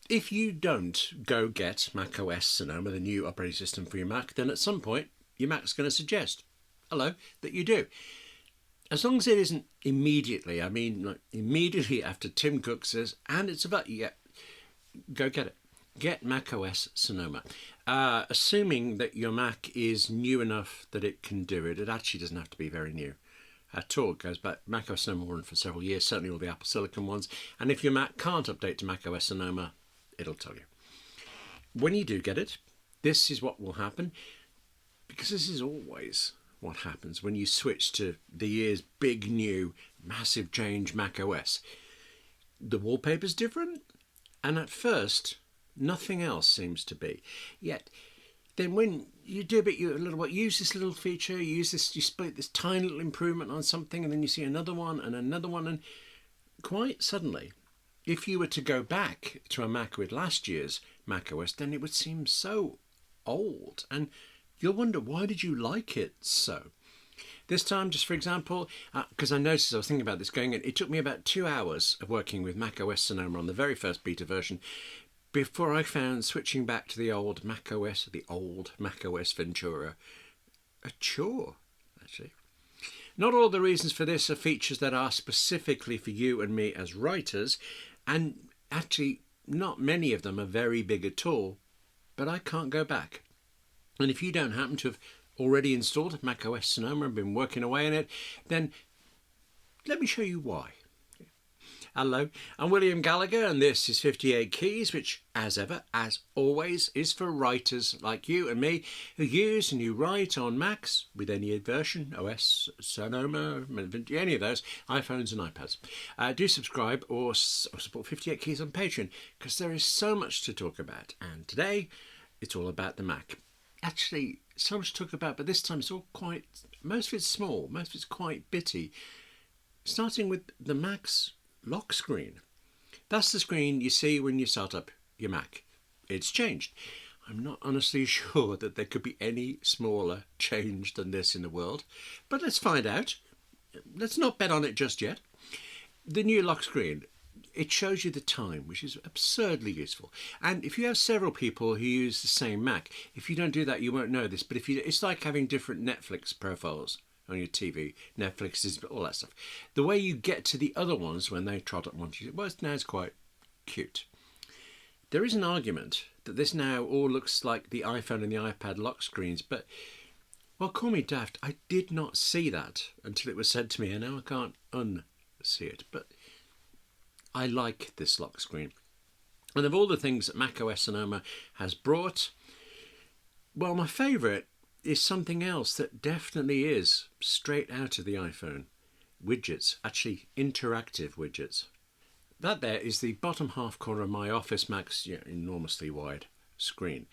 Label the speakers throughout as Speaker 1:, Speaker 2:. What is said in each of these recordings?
Speaker 1: If you don't go get macOS Sonoma, the new operating system for your Mac, then at some point your Mac's going to suggest, hello, that you do. As long as it isn't immediately, I mean like immediately after Tim Cook says, and it's about you, go get it. Get macOS Sonoma. Assuming that your Mac is new enough that it can do it. It actually doesn't have to be very new at all. It goes back. macOS Sonoma will run for several years, certainly all the Apple Silicon ones. And if your Mac can't update to macOS Sonoma, it'll tell you. When you do get it, this is what will happen, because this is always what happens when you switch to the year's big new massive change macOS. The wallpaper's different, and at first nothing else seems to be. Yet then when you do a bit, you a little what use this little feature, you split this tiny little improvement on something, and then you see another one, and quite suddenly, if you were to go back to a Mac with last year's macOS, then it would seem so old, and you'll wonder, why did you like it so? This time, just for example, because I noticed, I was thinking about this going in, it took me about 2 hours of working with macOS Sonoma on the very first beta version before I found switching back to the old macOS Ventura a chore, actually. Not all the reasons for this are features that are specifically for you and me as writers, and actually not many of them are very big at all, but I can't go back. And if you don't happen to have already installed macOS Sonoma and been working away on it, then let me show you why. Hello, I'm William Gallagher, and this is 58 Keys, which, as ever, as always, is for writers like you and me who use and you write on Macs with any version, OS, Sonoma, any of those, iPhones and iPads. Do subscribe or support 58 Keys on Patreon, because there is so much to talk about, and today it's all about the Mac. Actually, so much to talk about, but this time it's all quite, most of it's small, most of it's quite bitty. Starting with the Mac's lock screen. That's the screen you see when you start up your Mac. It's changed. I'm not honestly sure that there could be any smaller change than this in the world, but let's find out. Let's not bet on it just yet. The new lock screen, it shows you the time, which is absurdly useful. And if you have several people who use the same Mac, if you don't do that, you won't know this, but it's like having different Netflix profiles on your TV. Netflix is all that stuff. The way you get to the other ones when they trot up onto you, well, now it's quite cute. There is an argument that this now all looks like the iPhone and the iPad lock screens, but, well, call me daft, I did not see that until it was said to me, and now I can't unsee it. But I like this lock screen. And of all the things that macOS Sonoma has brought, well, my favourite is something else that definitely is straight out of the iPhone. Widgets, actually interactive widgets. That there is the bottom half corner of my Office Mac's enormously wide screen.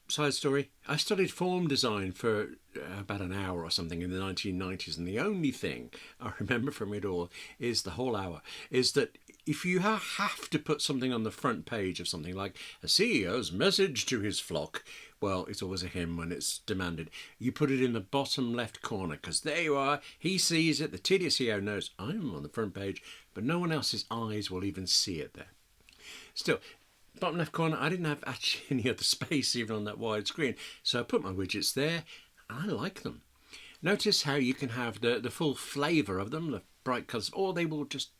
Speaker 1: Side story, I studied form design for about an hour or something in the 1990s, and the only thing I remember from it all is the whole hour, is that if you have to put something on the front page of something like a CEO's message to his flock, well, it's always a him when it's demanded. You put it in the bottom left corner, because there you are, he sees it, the tedious CEO knows I'm on the front page, but no one else's eyes will even see it there. Still, bottom left corner, I didn't have actually any other space even on that wide screen, so I put my widgets there, and I like them. Notice how you can have the full flavour of them, the bright colours, or they will just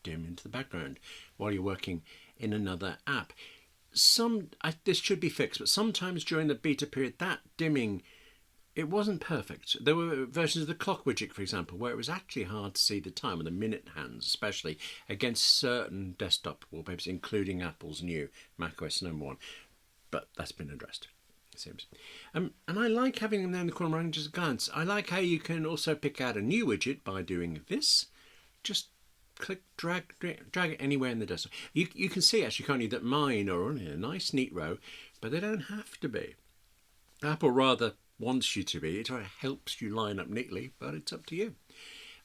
Speaker 1: dim into the background while you're working in another app. This should be fixed, but sometimes during the beta period, that dimming, it wasn't perfect. There were versions of the clock widget, for example, where it was actually hard to see the time, and the minute hands especially, against certain desktop wallpapers, including Apple's new macOS Sonoma one. But that's been addressed, it seems. And I like having them there in the corner and just a glance. I like how you can also pick out a new widget by doing this. Just click, drag it anywhere in the desktop. You can see, actually, can't you, that mine are in a nice neat row, but they don't have to be. Apple rather wants you to be. It helps you line up neatly, but it's up to you.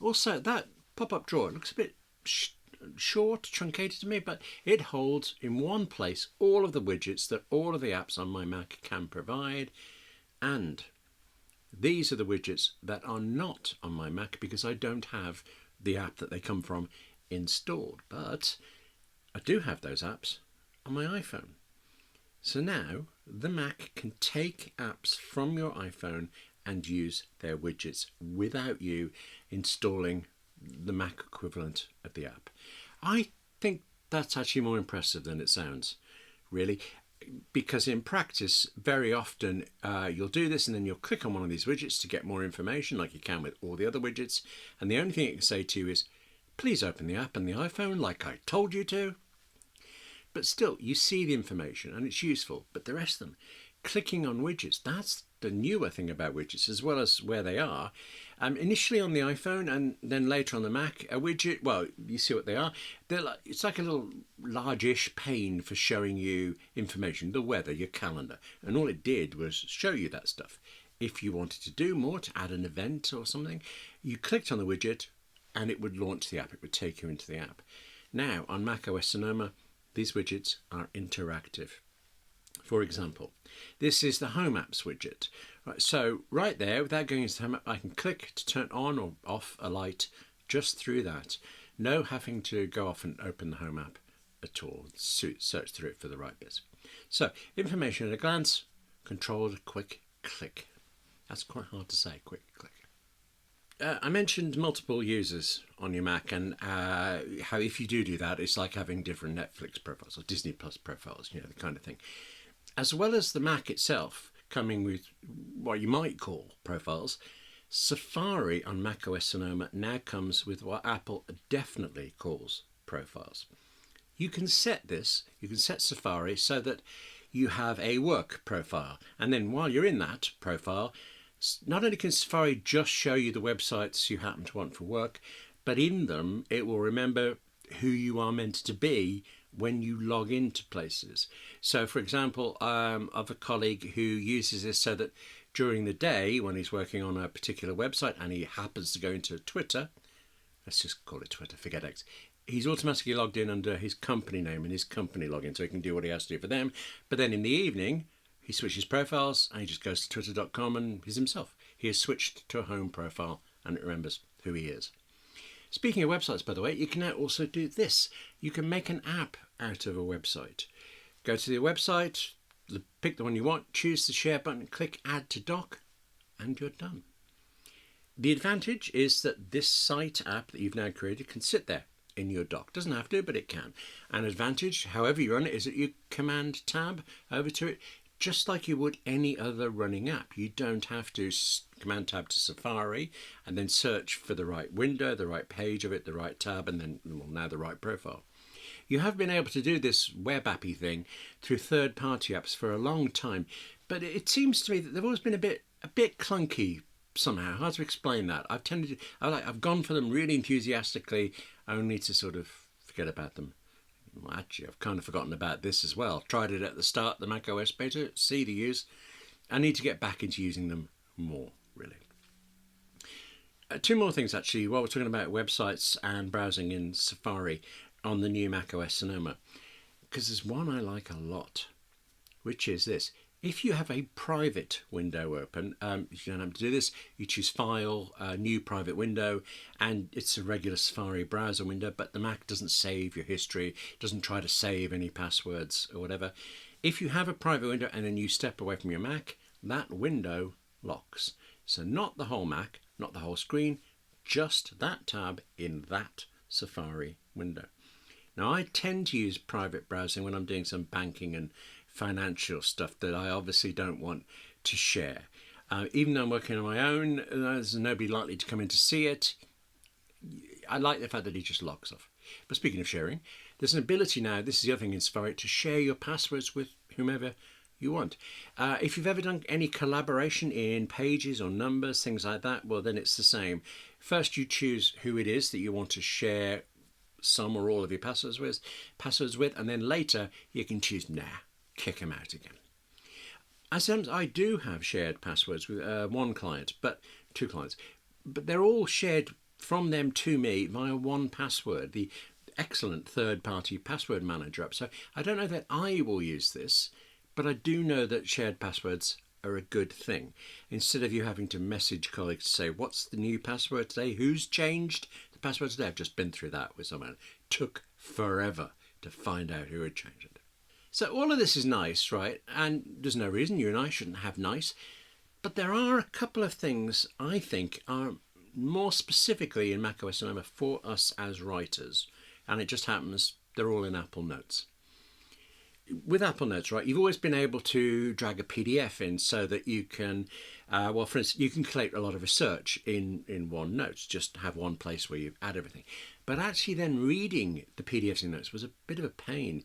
Speaker 1: Also, that pop-up drawer, it looks a bit short, truncated to me, but it holds in one place all of the widgets that all of the apps on my Mac can provide, and these are the widgets that are not on my Mac because I don't have the app that they come from installed. But I do have those apps on my iPhone. So now the Mac can take apps from your iPhone and use their widgets without you installing the Mac equivalent of the app. I think that's actually more impressive than it sounds, really, because in practice, very often you'll do this and then you'll click on one of these widgets to get more information, like you can with all the other widgets, and the only thing it can say to you is, please open the app on the iPhone like I told you to. But still, you see the information and it's useful, but the rest of them, clicking on widgets, that's the newer thing about widgets, as well as where they are. Initially on the iPhone and then later on the Mac, a widget, well, you see what they are. It's like a little largish pane for showing you information, the weather, your calendar. And all it did was show you that stuff. If you wanted to do more, to add an event or something, you clicked on the widget and it would launch the app. It would take you into the app. Now, on macOS Sonoma, these widgets are interactive. For example, this is the Home Apps widget. Right, so right there, without going into the Home App, I can click to turn on or off a light just through that. No having to go off and open the Home App at all. Search through it for the right bits. So, information at a glance, controlled quick click. That's quite hard to say, quick click. I mentioned multiple users on your Mac and how if you do that, it's like having different Netflix profiles or Disney Plus profiles, the kind of thing. As well as the Mac itself coming with what you might call profiles, Safari on macOS Sonoma now comes with what Apple definitely calls profiles. You can set Safari so that you have a work profile, and then while you're in that profile, not only can Safari just show you the websites you happen to want for work, but in them it will remember who you are meant to be when you log into places. So, for example, I have a colleague who uses this so that during the day when he's working on a particular website and he happens to go into Twitter, let's just call it Twitter, forget X, he's automatically logged in under his company name and his company login, so he can do what he has to do for them. But then in the evening, he switches profiles and he just goes to twitter.com and he's himself. He has switched to a home profile and it remembers who he is. Speaking of websites, by the way, you can now also do this. You can make an app out of a website. Go to the website, pick the one you want, choose the share button, click add to dock, and you're done. The advantage is that this site app that you've now created can sit there in your dock. Doesn't have to, but it can. An advantage, however you run it, is that you command tab over to it, just like you would any other running app. You don't have to command tab to Safari and then search for the right window, the right page of it, the right tab, and then now the right profile. You have been able to do this web appy thing through third-party apps for a long time, but it seems to me that they've always been a bit clunky somehow. Hard to explain that. I've gone for them really enthusiastically, only to sort of forget about them. Well, actually, I've kind of forgotten about this as well. Tried it at the start, the macOS beta, see the use. I need to get back into using them more, really. Two more things, actually, while we're talking about websites and browsing in Safari on the new macOS Sonoma, because there's one I like a lot, which is this. If you have a private window open, you don't have to do this. You choose File, New Private Window, and it's a regular Safari browser window, but the Mac doesn't save your history, doesn't try to save any passwords or whatever. If you have a private window and then you step away from your Mac, that window locks. So not the whole Mac, not the whole screen, just that tab in that Safari window. Now, I tend to use private browsing when I'm doing some banking and financial stuff that I obviously don't want to share. Even though I'm working on my own, there's nobody likely to come in to see it. I like the fact that it just locks off. But speaking of sharing, there's an ability now, this is the other thing in Safari, to share your passwords with whomever you want. If you've ever done any collaboration in pages or numbers, things like that, well, then it's the same. First, you choose who it is that you want to share some or all of your passwords with, and then later you can choose kick them out again. I do have shared passwords with two clients, but they're all shared from them to me via 1Password, the excellent third-party password manager app. So I don't know that I will use this, but I do know that shared passwords are a good thing. Instead of you having to message colleagues to say, what's the new password today? Who's changed the password today? I've just been through that with someone. It took forever to find out who had changed it. So all of this is nice, right? And there's no reason you and I shouldn't have nice. But there are a couple of things I think are more specifically in macOS Sonoma for us as writers. And it just happens they're all in Apple Notes. With Apple Notes, right, you've always been able to drag a PDF in so that you can, well, for instance, you can collate a lot of research in OneNote, just have one place where you add everything. But actually then reading the PDFs in Notes was a bit of a pain.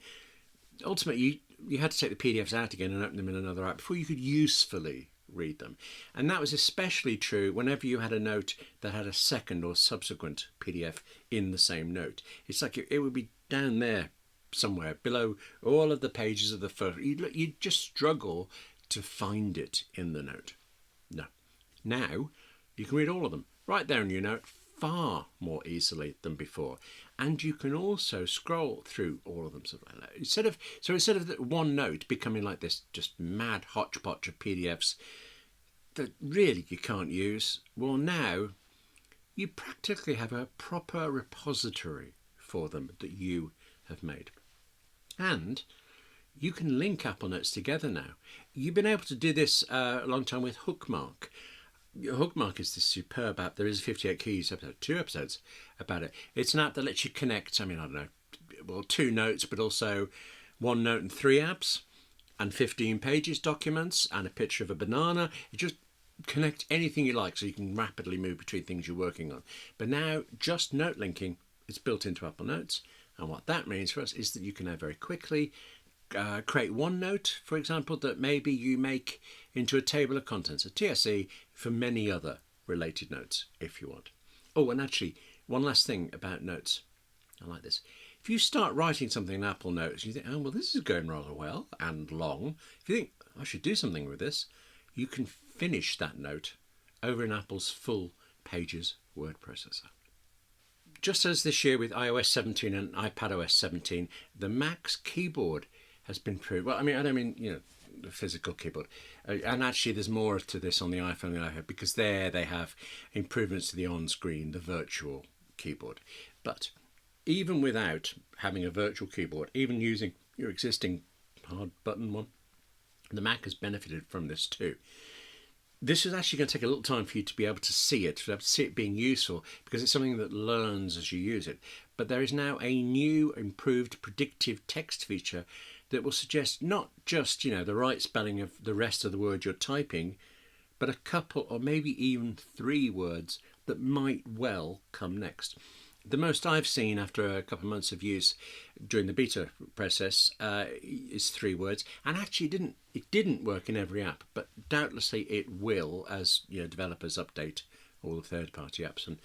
Speaker 1: Ultimately, you had to take the PDFs out again and open them in another app before you could usefully read them. And that was especially true whenever you had a note that had a second or subsequent PDF in the same note. It's like it would be down there somewhere below all of the pages of the first. You'd just struggle to find it in the note. No. Now you can read all of them right there in your note far more easily than before. And you can also scroll through all of them. Instead of the one note becoming like this just mad hodgepodge of PDFs that really you can't use, well, now you practically have a proper repository for them that you have made. And you can link Apple Notes together now. You've been able to do this a long time with Hookmark. Hookmark is this superb app. There is 58 Keys episode, 2 episodes about it. It's an app that lets you connect, I don't know, well, 2 notes, but also 1 note and 3 apps, and 15 pages documents, and a picture of a banana. You just connect anything you like so you can rapidly move between things you're working on. But now, just note linking is built into Apple Notes. And what that means for us is that you can now very quickly create one note, for example, that maybe you make into a table of contents, a TSE, for many other related notes if you want. Oh, and actually, one last thing about notes. I like this. If you start writing something in Apple Notes, you think, oh, well, this is going rather well and long. If you think, I should do something with this, you can finish that note over in Apple's full Pages word processor. Just as this year with iOS 17 and iPadOS 17, the Mac's keyboard has been improved. Well, I don't mean, the physical keyboard. And actually there's more to this on the iPhone and iPad, because there they have improvements to the on-screen, the virtual keyboard. But even without having a virtual keyboard, even using your existing hard button one, the Mac has benefited from this too. This is actually going to take a little time for you to be able to see it, being useful, because it's something that learns as you use it. But there is now a new improved predictive text feature that will suggest not just, the right spelling of the rest of the word you're typing, but a couple or maybe even 3 words that might well come next. The most I've seen after a couple of months of use during the beta process is 3 words, and actually it didn't work in every app, but doubtlessly it will as developers update all the third-party apps. And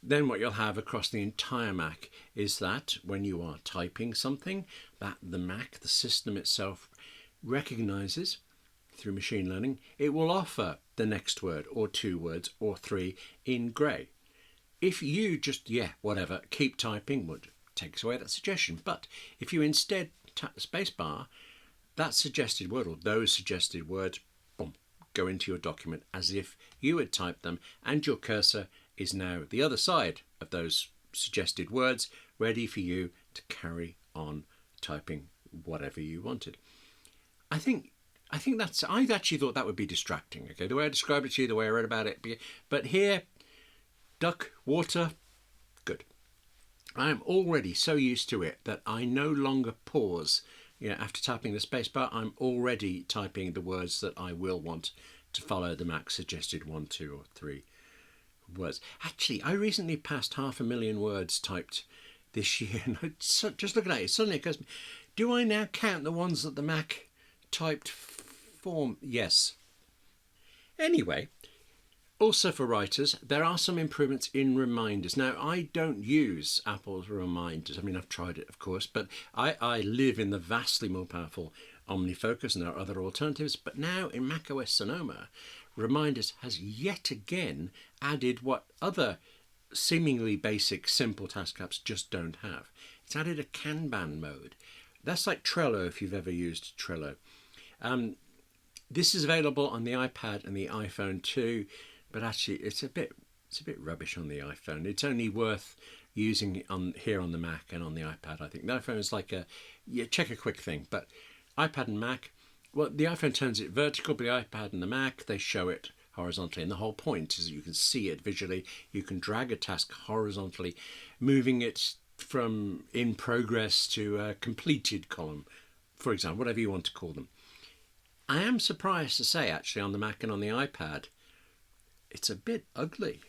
Speaker 1: then what you'll have across the entire Mac is that when you are typing something, that the Mac, the system itself, recognizes through machine learning, it will offer the next word or 2 words or 3 in grey. If you just, keep typing, would takes away that suggestion. But if you instead tap the space bar, that suggested word or those suggested words, boom, go into your document as if you had typed them, and your cursor is now the other side of those suggested words, ready for you to carry on typing whatever you wanted. I actually thought that would be distracting. Okay, the way I described it to you, the way I read about it, but here, duck, water, good. I am already so used to it that I no longer pause. After tapping the spacebar, I'm already typing the words that I will want to follow the Mac suggested 1, 2, or 3 words. Actually, I recently passed 500,000 words typed this year, and just looking at it, suddenly it occurs to me, do I now count the ones that the Mac typed for? Yes. Anyway, also for writers, there are some improvements in reminders. Now, I don't use Apple's reminders. I've tried it, of course, but I live in the vastly more powerful OmniFocus, and there are other alternatives. But now in macOS Sonoma, Reminders has yet again added what other seemingly basic, simple task apps just don't have. It's added a Kanban mode. That's like Trello if you've ever used Trello. This is available on the iPad and the iPhone too, but actually it's a bit rubbish on the iPhone. It's only worth using it on here on the Mac and on the iPad. I think the iPhone is like check a quick thing, but iPad and Mac, well, the iPhone turns it vertical, but the iPad and the Mac, they show it horizontally. And the whole point is that you can see it visually. You can drag a task horizontally, moving it from in progress to a completed column, for example, whatever you want to call them. I am surprised to say, actually, on the Mac and on the iPad, it's a bit ugly.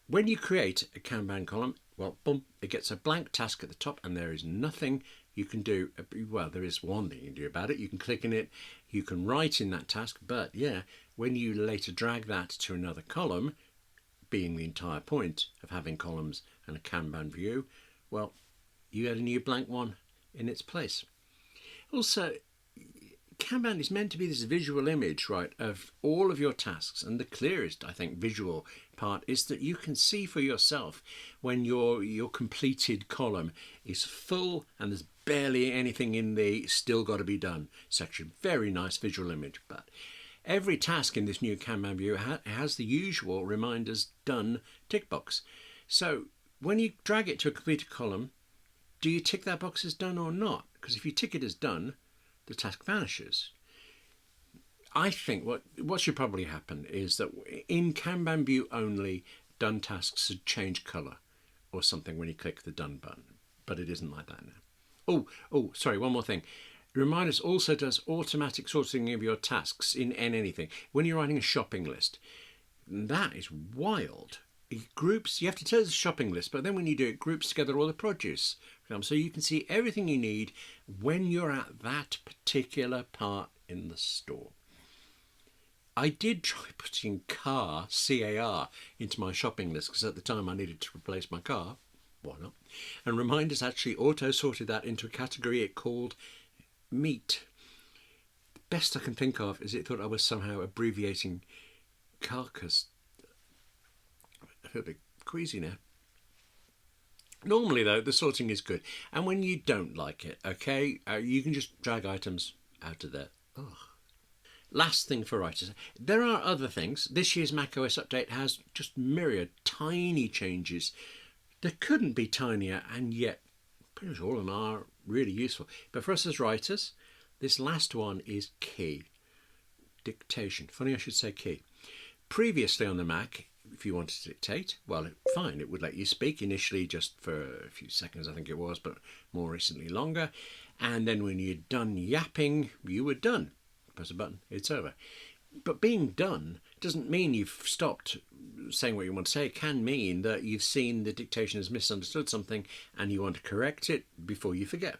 Speaker 1: When you create a Kanban column, well, boom, it gets a blank task at the top and there is nothing you can do. Well, there is one thing you can do about it. You can click in it, you can write in that task, but yeah, when you later drag that to another column, being the entire point of having columns and a Kanban view, well, you get a new blank one in its place. Also, Kanban is meant to be this visual image, right, of all of your tasks, and the clearest, I think, visual part is that you can see for yourself when your completed column is full and there's barely anything in the still got to be done section. Very nice visual image, but every task in this new Kanban view has the usual reminders done tick box. So when you drag it to a completed column, do you tick that box as done or not? Because if you tick it as done, the task vanishes. I think what should probably happen is that in Kanban view only, done tasks should change color or something when you click the done button, but it isn't like that now. Oh, sorry, one more thing. Reminders also does automatic sorting of your tasks in anything. When you're writing a shopping list, that is wild. It groups, you have to tell the shopping list, but then when you do it, groups together all the produce. So you can see everything you need when you're at that particular part in the store. I did try putting car, C-A-R, into my shopping list because at the time I needed to replace my car. Why not? And Reminders actually auto-sorted that into a category it called meat. The best I can think of is it thought I was somehow abbreviating carcass. I feel a bit queasy now. Normally, though, the sorting is good. And when you don't like it, okay, you can just drag items out of there. Ugh. Last thing for writers. There are other things. This year's macOS update has just myriad tiny changes that couldn't be tinier, and yet pretty much all of them are really useful. But for us as writers, this last one is key. Dictation. Funny I should say key. Previously on the Mac, if you wanted to dictate, well, fine, it would let you speak initially just for a few seconds, I think it was, but more recently longer. And then when you're done yapping, you were done. Press a button, it's over. But being done doesn't mean you've stopped saying what you want to say. It can mean that you've seen the dictation has misunderstood something and you want to correct it before you forget.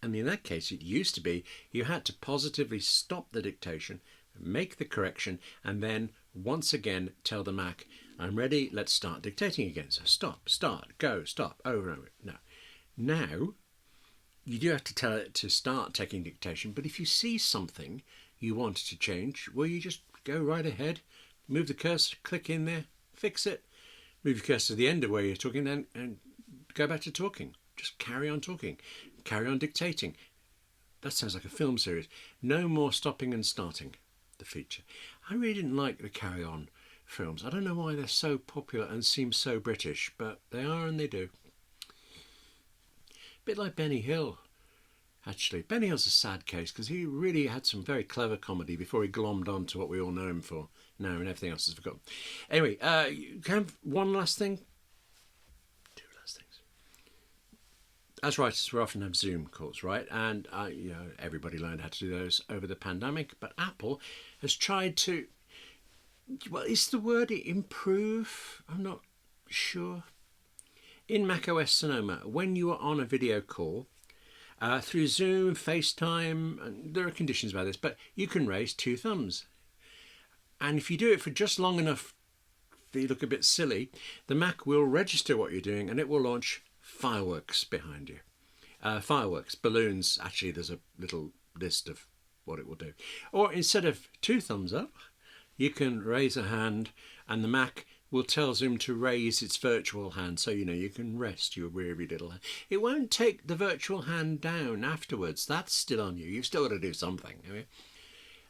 Speaker 1: And in that case, it used to be you had to positively stop the dictation, make the correction, and then once again tell the Mac, I'm ready, let's start dictating again. So stop, start, go, stop, over and over. No. Now, you do have to tell it to start taking dictation, but if you see something you want to change, well, you just go right ahead, move the cursor, click in there, fix it, move your cursor to the end of where you're talking, and go back to talking. Just carry on talking, carry on dictating. That sounds like a film series. No more stopping and starting. The feature. I really didn't like the Carry On films. I don't know why they're so popular and seem so British, but they are and they do. A bit like Benny Hill, actually. Benny Hill's a sad case because he really had some very clever comedy before he glommed on to what we all know him for now and everything else is forgotten. Anyway, one last thing. Two last things. As writers, we often have Zoom calls, right? And everybody learned how to do those over the pandemic. But Apple has tried to, well, is the word improve? I'm not sure. In macOS Sonoma, when you are on a video call through Zoom, FaceTime, and there are conditions about this, but you can raise two thumbs. And if you do it for just long enough that you look a bit silly, the Mac will register what you're doing and it will launch fireworks behind you. Fireworks, balloons, actually there's a little list of what it will do. Or instead of two thumbs up, you can raise a hand and the Mac will tell Zoom to raise its virtual hand so you can rest your weary little hand. It won't take the virtual hand down afterwards. That's still on you. You've still got to do something.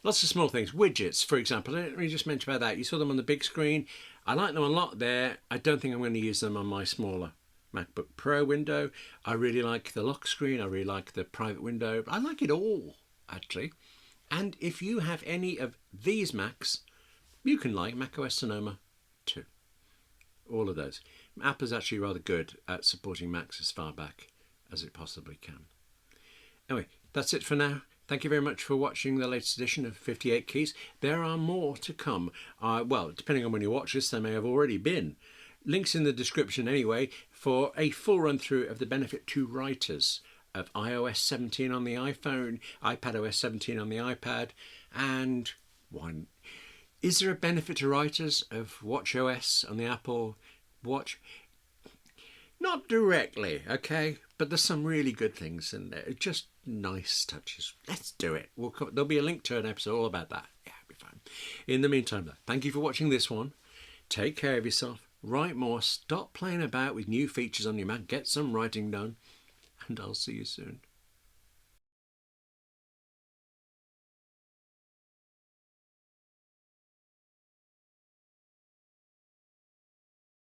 Speaker 1: Lots of small things. Widgets, for example. Let me just mention about that. You saw them on the big screen. I like them a lot there. I don't think I'm going to use them on my smaller MacBook Pro window. I really like the lock screen. I really like the private window. I like it all, actually. And if you have any of these Macs, you can like macOS Sonoma too. All of those. Apple's actually rather good at supporting Macs as far back as it possibly can. Anyway, that's it for now. Thank you very much for watching the latest edition of 58 Keys. There are more to come. Well, depending on when you watch this, there may have already been. Links in the description anyway for a full run through of the benefit to writers of iOS 17 on the iPhone, iPadOS 17 on the iPad, and one. Is there a benefit to writers of watchOS on the Apple Watch? Not directly, okay, but there's some really good things in there. Just nice touches. Let's do it. There'll be a link to an episode all about that. Yeah, it'll be fine. In the meantime, though, thank you for watching this one. Take care of yourself. Write more. Stop playing about with new features on your Mac. Get some writing done. And I'll see you soon.